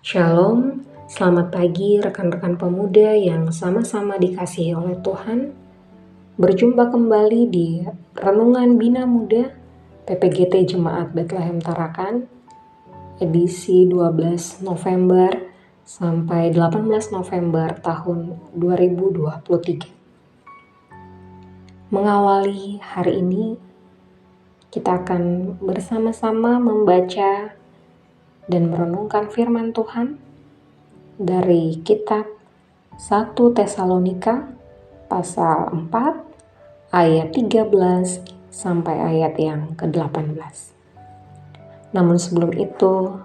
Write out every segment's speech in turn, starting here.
Shalom, selamat pagi rekan-rekan pemuda yang sama-sama dikasihi oleh Tuhan. Berjumpa kembali di Renungan Bina Muda PPGT Jemaat Bethlehem Tarakan, edisi 12 November sampai 18 November tahun 2023. Mengawali hari ini, kita akan bersama-sama membaca dan merenungkan firman Tuhan dari kitab 1 Tesalonika pasal 4 ayat 13 sampai ayat yang ke-18. Namun sebelum itu,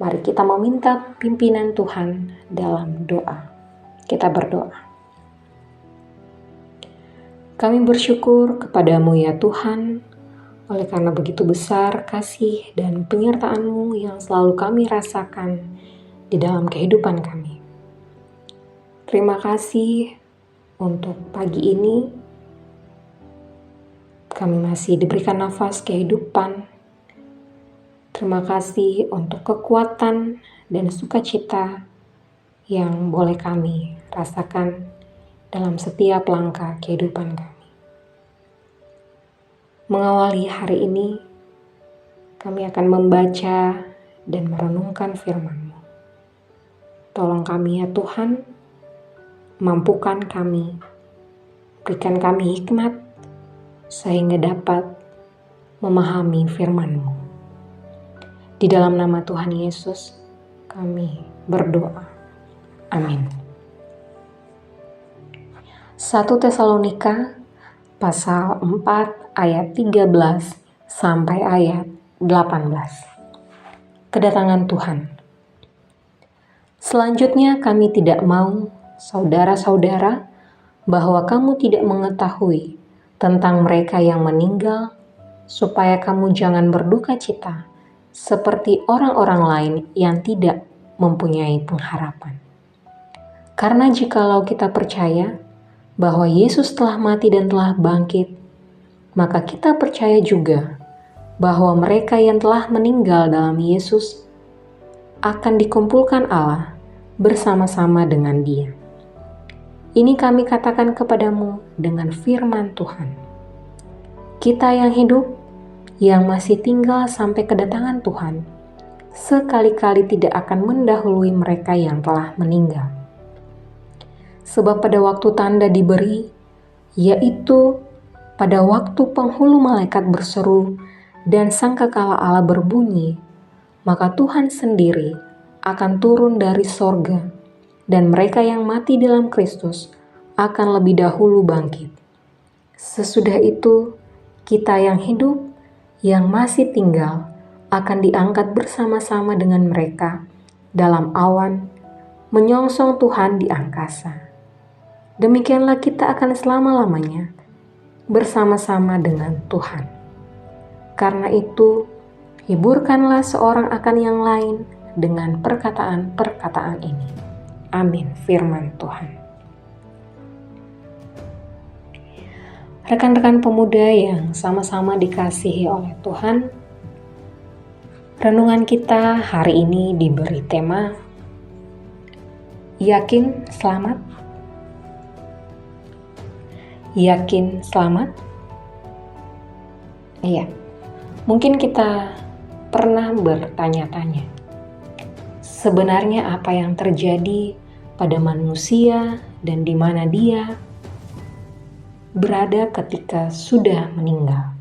mari kita meminta pimpinan Tuhan dalam doa. Kita berdoa. Kami bersyukur kepadamu ya Tuhan, oleh karena begitu besar kasih dan penyertaan-Mu yang selalu kami rasakan di dalam kehidupan kami. Terima kasih untuk pagi ini, kami masih diberikan nafas kehidupan. Terima kasih untuk kekuatan dan sukacita yang boleh kami rasakan dalam setiap langkah kehidupan kami. Mengawali hari ini, kami akan membaca dan merenungkan firman-Mu. Tolong kami ya Tuhan, mampukan kami, berikan kami hikmat, sehingga dapat memahami firman-Mu. Di dalam nama Tuhan Yesus, kami berdoa. Amin. 1 Tesalonika pasal 4 ayat 13 sampai ayat 18. Kedatangan Tuhan. Selanjutnya kami tidak mau, saudara-saudara, bahwa kamu tidak mengetahui tentang mereka yang meninggal, supaya kamu jangan berduka cita seperti orang-orang lain yang tidak mempunyai pengharapan. Karena jikalau kita percaya bahwa Yesus telah mati dan telah bangkit, maka kita percaya juga bahwa mereka yang telah meninggal dalam Yesus akan dikumpulkan Allah bersama-sama dengan Dia. Ini kami katakan kepadamu dengan firman Tuhan. Kita yang hidup, yang masih tinggal sampai kedatangan Tuhan, sekali-kali tidak akan mendahului mereka yang telah meninggal. Sebab pada waktu tanda diberi, yaitu pada waktu penghulu malaikat berseru dan sangkakala Allah berbunyi, maka Tuhan sendiri akan turun dari sorga, dan mereka yang mati dalam Kristus akan lebih dahulu bangkit. Sesudah itu, kita yang hidup, yang masih tinggal, akan diangkat bersama-sama dengan mereka dalam awan, menyongsong Tuhan di angkasa. Demikianlah kita akan selama-lamanya bersama-sama dengan Tuhan. Karena itu, hiburkanlah seorang akan yang lain dengan perkataan-perkataan ini. Amin. Firman Tuhan. Rekan-rekan pemuda yang sama-sama dikasihi oleh Tuhan, renungan kita hari ini diberi tema Yakin Selamat. Yakin selamat? Iya, mungkin kita pernah bertanya-tanya, sebenarnya apa yang terjadi pada manusia dan di mana dia berada ketika sudah meninggal.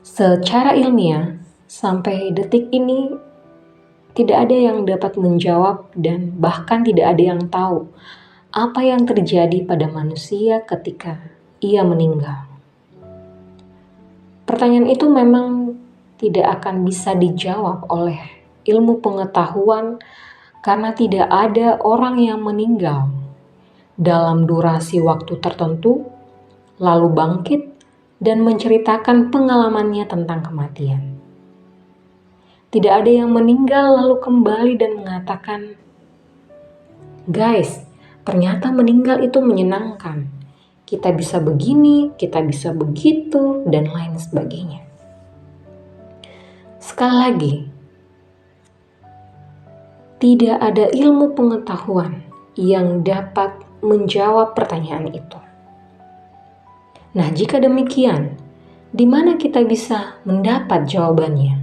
Secara ilmiah, sampai detik ini tidak ada yang dapat menjawab dan bahkan tidak ada yang tahu apa yang terjadi pada manusia ketika ia meninggal. Pertanyaan itu memang tidak akan bisa dijawab oleh ilmu pengetahuan karena tidak ada orang yang meninggal dalam durasi waktu tertentu, lalu bangkit dan menceritakan pengalamannya tentang kematian. Tidak ada yang meninggal lalu kembali dan mengatakan, "Guys, ternyata meninggal itu menyenangkan. Kita bisa begini, kita bisa begitu, dan lain sebagainya." Sekali lagi, Tidak ada ilmu pengetahuan yang dapat menjawab pertanyaan itu. Nah, jika demikian, di mana kita bisa mendapat jawabannya?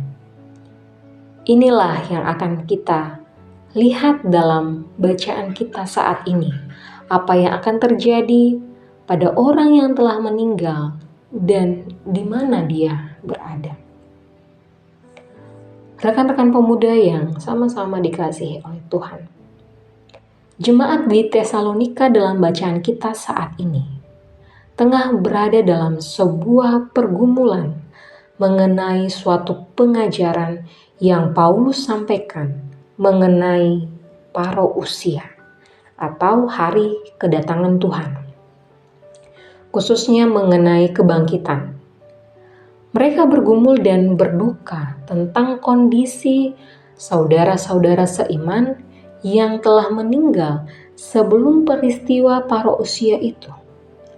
Inilah yang akan kita lihat dalam bacaan kita saat ini. Apa yang akan terjadi pada orang yang telah meninggal dan di mana dia berada. Rekan-rekan pemuda yang sama-sama dikasihi oleh Tuhan. Jemaat di Tesalonika dalam bacaan kita saat ini tengah berada dalam sebuah pergumulan mengenai suatu pengajaran yang Paulus sampaikan mengenai parousia atau hari kedatangan Tuhan, khususnya mengenai kebangkitan. Mereka bergumul dan berduka tentang kondisi saudara-saudara seiman yang telah meninggal sebelum peristiwa parousia itu.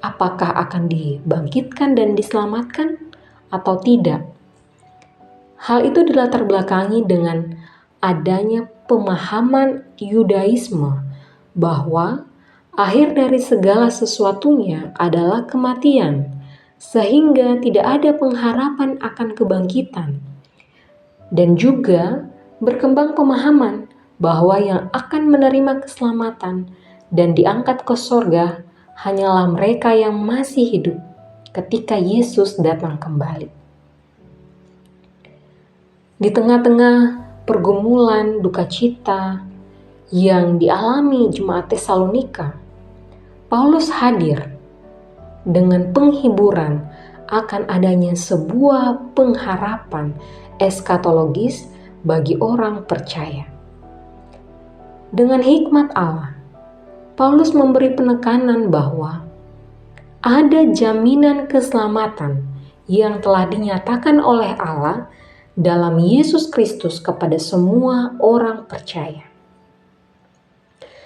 Apakah akan dibangkitkan dan diselamatkan atau tidak? Hal itu dilatar belakangi dengan adanya pemahaman Yudaisme bahwa akhir dari segala sesuatunya adalah kematian, sehingga tidak ada pengharapan akan kebangkitan. Dan juga berkembang pemahaman bahwa yang akan menerima keselamatan dan diangkat ke sorga hanyalah mereka yang masih hidup ketika Yesus datang kembali. Di tengah-tengah pergumulan duka cita yang dialami jemaat Tesalonika, Paulus hadir dengan penghiburan akan adanya sebuah pengharapan eskatologis bagi orang percaya. Dengan hikmat Allah, Paulus memberi penekanan bahwa ada jaminan keselamatan yang telah dinyatakan oleh Allah dalam Yesus Kristus kepada semua orang percaya.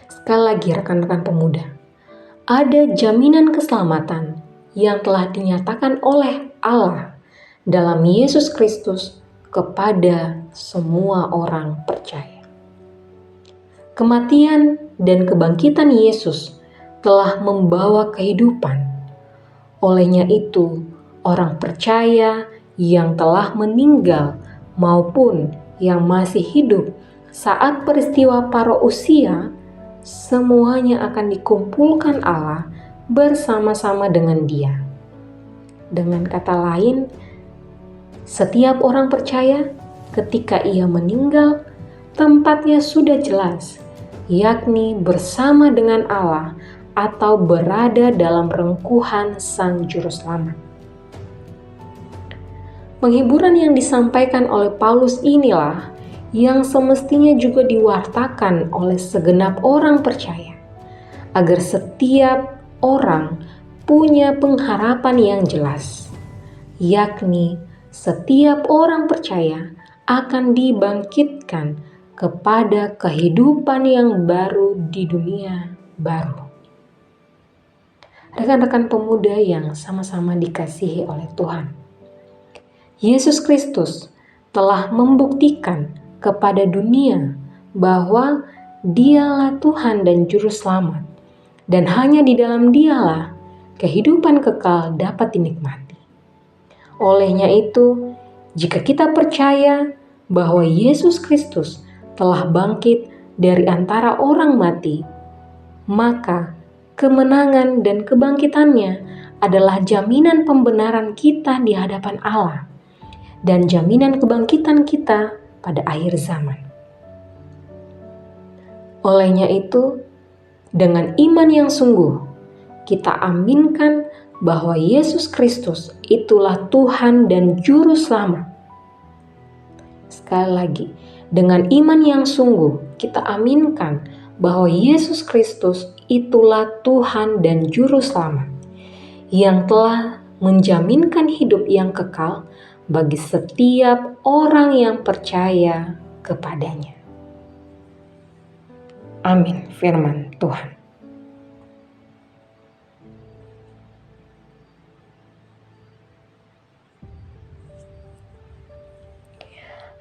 Sekali lagi rekan-rekan pemuda, ada jaminan keselamatan yang telah dinyatakan oleh Allah dalam Yesus Kristus kepada semua orang percaya. Kematian dan kebangkitan Yesus telah membawa kehidupan. Olehnya itu, orang percaya yang telah meninggal maupun yang masih hidup saat peristiwa parousia, semuanya akan dikumpulkan Allah bersama-sama dengan Dia. Dengan kata lain, setiap orang percaya ketika ia meninggal, tempatnya sudah jelas, yakni bersama dengan Allah atau berada dalam rengkuhan Sang Juru Selamat. Penghiburan yang disampaikan oleh Paulus inilah yang semestinya juga diwartakan oleh segenap orang percaya, agar setiap orang punya pengharapan yang jelas, yakni setiap orang percaya akan dibangkitkan kepada kehidupan yang baru di dunia baru. Rekan-rekan pemuda yang sama-sama dikasihi oleh Tuhan, Yesus Kristus telah membuktikan kepada dunia bahwa Dialah Tuhan dan Juru Selamat, dan hanya di dalam Dialah kehidupan kekal dapat dinikmati. Olehnya itu, jika kita percaya bahwa Yesus Kristus telah bangkit dari antara orang mati, maka kemenangan dan kebangkitannya adalah jaminan pembenaran kita di hadapan Allah dan jaminan kebangkitan kita pada akhir zaman. Olehnya itu, dengan iman yang sungguh, kita aminkan bahwa Yesus Kristus itulah Tuhan dan Juru Selamat. Sekali lagi, dengan iman yang sungguh, kita aminkan bahwa Yesus Kristus itulah Tuhan dan Juru Selamat yang telah menjaminkan hidup yang kekal bagi setiap orang yang percaya kepadanya. Amin, firman Tuhan.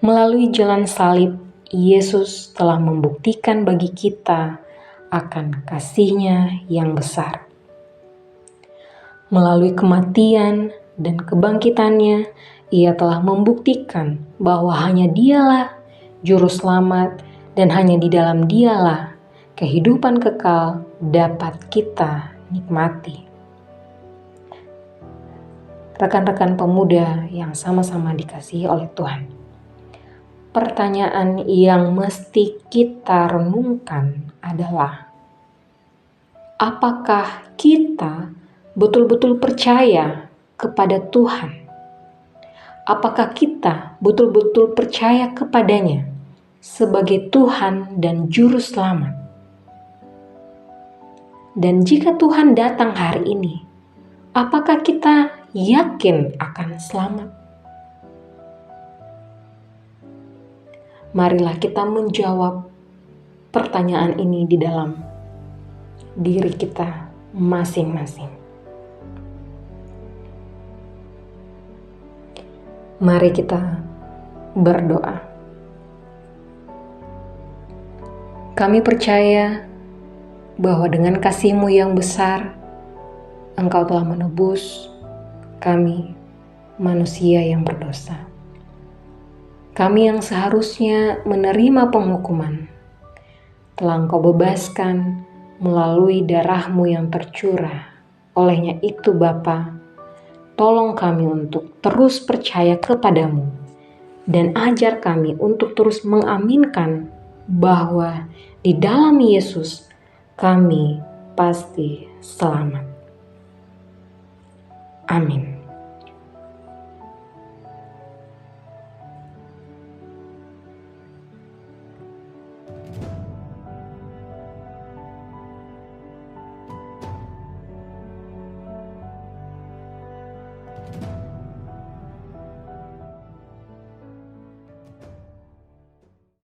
Melalui jalan salib Yesus telah membuktikan bagi kita akan kasih-Nya yang besar. Melalui kematian dan kebangkitan-Nya, Ia telah membuktikan bahwa hanya Dialah Juru Selamat dan hanya di dalam Dialah kehidupan kekal dapat kita nikmati. Rekan-rekan pemuda yang sama-sama dikasihi oleh Tuhan, pertanyaan yang mesti kita renungkan adalah, apakah kita betul-betul percaya kepada Tuhan? Apakah kita betul-betul percaya kepadanya sebagai Tuhan dan Juru Selamat? Dan jika Tuhan datang hari ini, apakah kita yakin akan selamat? Marilah kita menjawab pertanyaan ini di dalam diri kita masing-masing. Mari kita berdoa. Kami percaya bahwa dengan kasih-Mu yang besar, Engkau telah menebus kami, manusia yang berdosa. Kami yang seharusnya menerima penghukuman, telah Engkau bebaskan melalui darah-Mu yang tercurah. Olehnya itu Bapa, tolong kami untuk terus percaya kepadamu dan ajar kami untuk terus mengaminkan bahwa di dalam Yesus kami pasti selamat. Amin.